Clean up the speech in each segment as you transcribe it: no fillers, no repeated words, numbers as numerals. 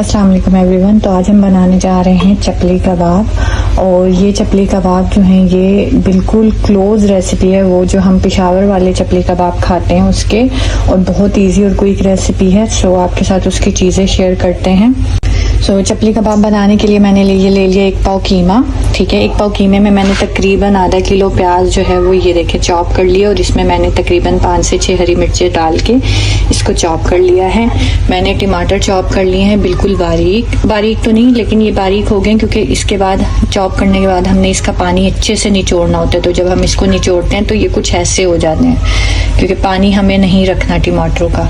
अस्सलाम वालेकुम एवरीवन। तो आज हम बनाने जा रहे हैं चपली कबाब। और ये चपली कबाब जो हैं ये बिल्कुल क्लोज रेसिपी है वो जो हम पेशावर वाले चपली कबाब खाते हैं उसके, और बहुत इजी और क्विक रेसिपी है। सो आपके साथ उसकी चीज़ें शेयर करते हैं। सो चपली कबाब बनाने के लिए मैंने ले लिया 1 पाव कीमा। ठीक है, 1 पाव कीमे में मैंने तकरीबन आधा किलो प्याज जो है वो ये देखे चॉप कर लिया, और इसमें मैंने तकरीबन 5 से 6 हरी मिर्चें डाल के इसको चॉप कर लिया है। मैंने टमाटर चॉप कर लिए हैं बिल्कुल बारीक तो नहीं, लेकिन ये बारीक हो गए क्योंकि इसके बाद चॉप करने के बाद हमने इसका पानी अच्छे से निचोड़ना होता है। तो जब हम इसको निचोड़ते हैं तो ये कुछ ऐसे हो जाते हैं, क्योंकि पानी हमें नहीं रखना टमाटरों का।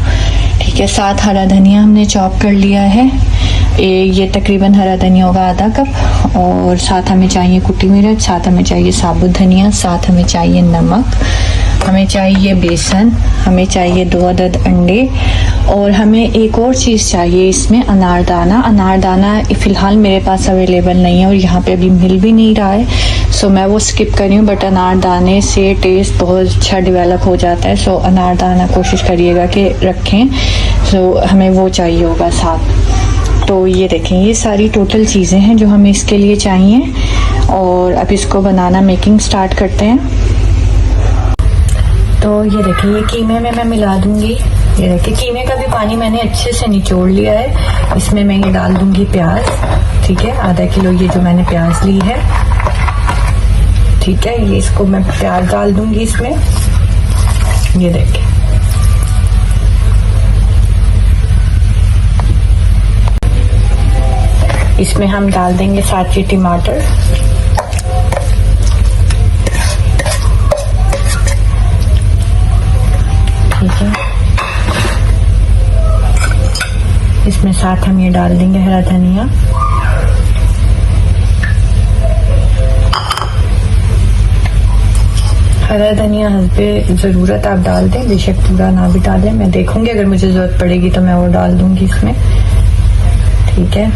ठीक है, साथ हरा धनिया हमने चॉप कर लिया है। ये तकरीबन हरा धनिया होगा आधा कप, और साथ हमें चाहिए कुटी मिर्च, साथ हमें चाहिए साबुत धनिया, साथ हमें चाहिए नमक, हमें चाहिए बेसन, हमें चाहिए 2 अदद अंडे, और हमें एक और चीज़ चाहिए इसमें अनारदाना। अनारदाना फ़िलहाल मेरे पास अवेलेबल नहीं है और यहाँ पे अभी मिल भी नहीं रहा है, सो मैं वो स्किप कर रही हूँ। बट अनारदाने से टेस्ट बहुत अच्छा डेवलप हो जाता है, सो अनारदाना कोशिश करिएगा कि रखें। सो हमें वो चाहिए होगा साथ। तो ये देखें, ये सारी टोटल चीज़ें हैं जो हमें इसके लिए चाहिए, और अब इसको बनाना मेकिंग स्टार्ट करते हैं। तो ये देखिए, ये कीमे में मैं मिला दूंगी। ये देखिए, कीमे का भी पानी मैंने अच्छे से निचोड़ लिया है। इसमें मैं ये डाल दूंगी प्याज। ठीक है, आधा किलो ये जो मैंने प्याज ली है। ठीक है, ये इसको मैं प्याज डाल दूंगी इसमें। ये देखिए, इसमें हम डाल देंगे 7 टमाटर। ठीक है, इसमें साथ हम ये डाल देंगे हरा धनिया। हरा धनिया हस्बे ज़रूरत आप डाल दें, बेशक पूरा ना भी डालें। मैं देखूंगी अगर मुझे ज़रूरत पड़ेगी तो मैं वो डाल दूंगी इसमें। ठीक है,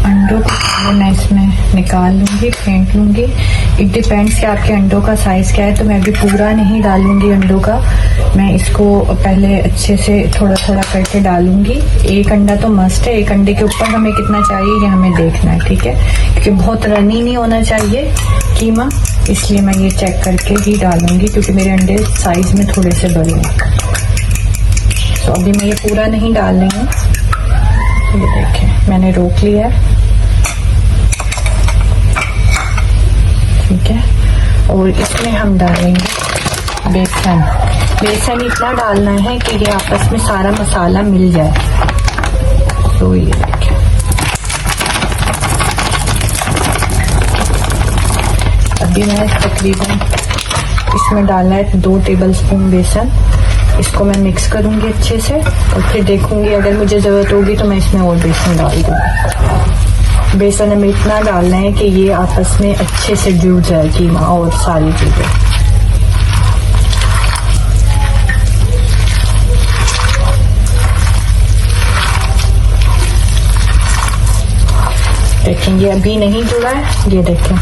अंडों को मैं इसमें निकाल लूँगी, फेंट लूँगी। इट डिपेंड्स कि आपके अंडों का साइज़ क्या है, तो मैं भी पूरा नहीं डालूँगी अंडों का। मैं इसको पहले अच्छे से थोड़ा थोड़ा करके डालूँगी। 1 अंडा तो मस्ट है, 1 अंडे के ऊपर हमें कितना चाहिए ये हमें देखना है। ठीक है, क्योंकि बहुत रनी नहीं होना चाहिए कीमा, इसलिए मैं ये चेक करके ही डालूँगी, क्योंकि मेरे अंडे साइज़ में थोड़े से बड़े हैं। तो अभी मैं ये पूरा नहीं डाल रही हूँ। ये देखें, मैंने रोक लिया है। ठीक है, और इसमें हम डालेंगे बेसन। बेसन इतना डालना है कि ये आपस में सारा मसाला मिल जाए। तो ये देखें, अभी मैं तकरीबन इसमें डालना है 2 टेबलस्पून बेसन। इसको मैं मिक्स करूंगी अच्छे से, और फिर देखूंगी अगर मुझे ज़रूरत होगी तो मैं इसमें और बेसन डाल दूँगी। बेसन हमें इतना डालना है कि ये आपस में अच्छे से जुड़ जाए कीमा और सारी चीज़ें। देखें, ये अभी नहीं जुड़ा है। ये देखें,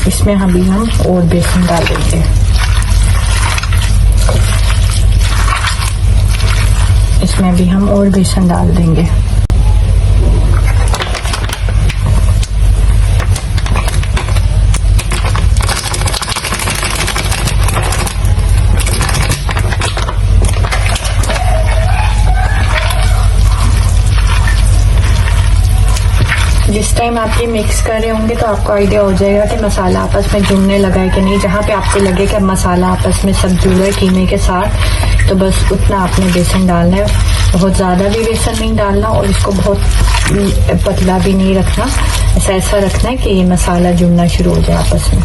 इसमें अभी हम और बेसन डालेंगे। इसमें भी हम और बेसन डाल देंगे। जिस टाइम आप ये मिक्स कर रहे होंगे तो आपको आइडिया हो जाएगा कि मसाला आपस में जुड़ने लगा है कि नहीं। जहाँ पे आपको लगे कि मसाला आपस में सब जुड़ रहा है कीमे के साथ, तो बस उतना आपने बेसन डालना है। बहुत ज़्यादा भी बेसन नहीं डालना, और इसको बहुत पतला भी नहीं रखना। ऐसा रखना है कि ये मसाला जुड़ना शुरू हो जाए आपस में।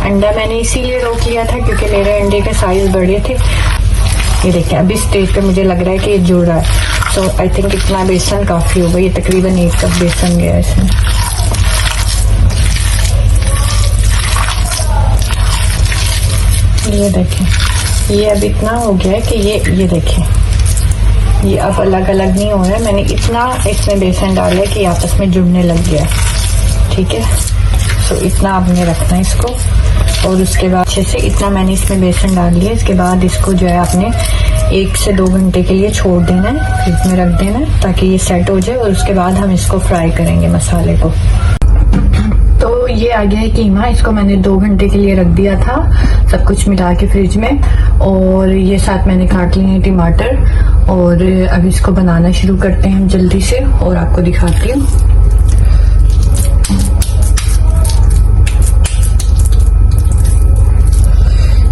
अंडा मैंने इसीलिए रोक लिया था क्योंकि मेरे अंडे के साइज बड़े थे। ये देखिए, अभी स्टेज पे मुझे लग रहा है कि ये जुड़ रहा है। सो आई थिंक इतना बेसन काफ़ी होगा। ये तकरीबन 1 कप बेसन गया है इसमें। ये देखें, ये अब इतना हो गया है कि ये देखें ये अब अलग अलग नहीं हो रहा है। मैंने इतना इसमें बेसन डाला है कि आपस में जुड़ने लग गया, ठीक है। तो इतना आपने रखना है इसको, और उसके बाद अच्छे से इतना मैंने इसमें बेसन डाल लिया। इसके बाद इसको जो है आपने 1 से 2 घंटे के लिए छोड़ देना है, फ्रिज में रख देना है ताकि ये सेट हो जाए, और उसके बाद हम इसको फ्राई करेंगे मसाले को। तो ये आ गया है कीमा, इसको मैंने 2 घंटे के लिए रख दिया था सब कुछ मिला के फ्रिज में। और ये साथ मैंने काट लिए हैं टमाटर, और अब इसको बनाना शुरू करते हैं हम जल्दी से, और आपको दिखाती हूँ।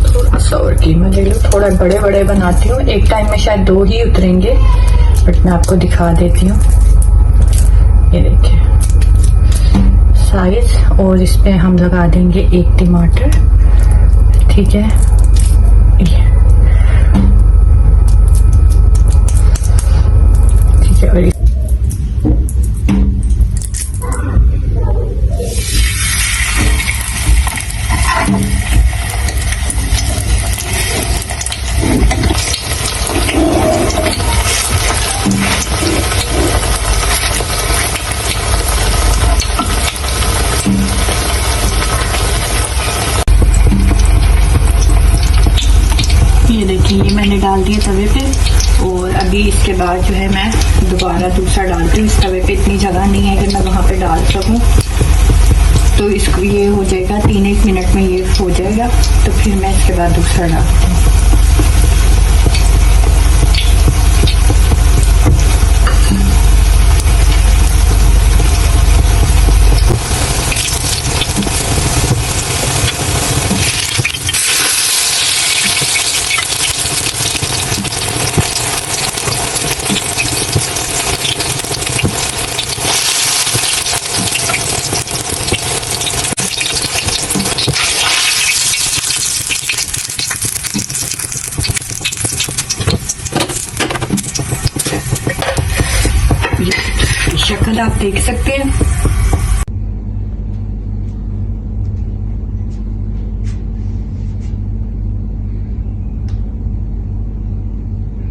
थोड़ा सा और कीमा ले लो, थोड़ा बड़े बड़े बनाती हूँ, एक टाइम में शायद 2 ही उतरेंगे, बट मैं आपको दिखा देती हूँ। ये देखिए साइज, और इस पे हम लगा देंगे 1 टमाटर, ठीक है। ठीक है, और ये देखिए ये मैंने डाल दिया तवे पे, और अभी इसके बाद जो है मैं दोबारा दूसरा डालती हूँ। इस तवे पे इतनी जगह नहीं है कि मैं वहाँ पे डाल सकूँ, तो इसको ये हो जाएगा 3-1 मिनट में ये हो जाएगा, तो फिर मैं इसके बाद दूसरा डालती हूँ। शक्ल आप देख सकते हैं।